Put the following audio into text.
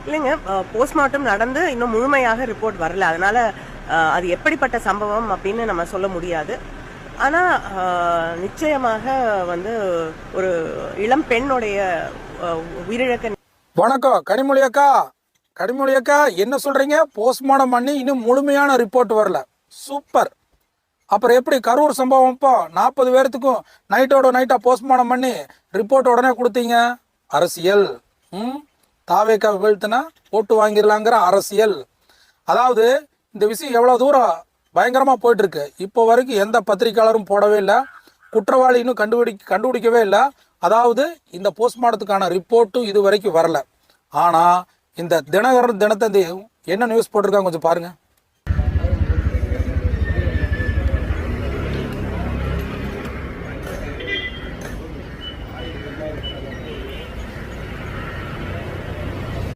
இல்லைங்க, போஸ்ட்மார்ட்டம் நடந்து இன்னும் முழுமையாக ரிப்போர்ட் வரல. அதனால அது எப்படிப்பட்ட சம்பவம் அப்படின்னு நம்ம சொல்ல முடியாது. ஆனா நிச்சயமாக வந்து ஒரு இளம் பெண்ணுடைய உயிரிழக்க. வணக்கம் கனிமொழி அக்கா. கனிமொழி அக்கா என்ன சொல்றீங்க? போஸ்ட்மார்ட்டம் பண்ணி இன்னும் முழுமையான ரிப்போர்ட் வரல. சூப்பர். அப்புறம் எப்படி கரூர் சம்பவம் இப்போ 40 பேர்த்துக்கும் நைட்டோட நைட்டா போஸ்ட்மார்ட்டம் பண்ணி ரிப்போர்ட் உடனே கொடுத்தீங்க? அரசியல். தாவேக்கா வீழ்த்தினா ஓட்டு வாங்கிடலாங்கிற அரசியல். அதாவது இந்த விஷயம் எவ்வளோ தூரம் பயங்கரமாக போயிட்டுருக்கு. இப்போ வரைக்கும் எந்த பத்திரிக்கையாளரும் போடவே இல்லை, குற்றவாளி இன்னும் கண்டுபிடிக்கவே இல்லை. அதாவது இந்த போஸ்ட்மார்ட்டத்துக்கான ரிப்போர்ட்டும் இது வரைக்கும் வரல. ஆனால் இந்த தினகரன் தினத்தந்தி என்ன நியூஸ் போட்டிருக்காங்க கொஞ்சம் பாருங்கள்.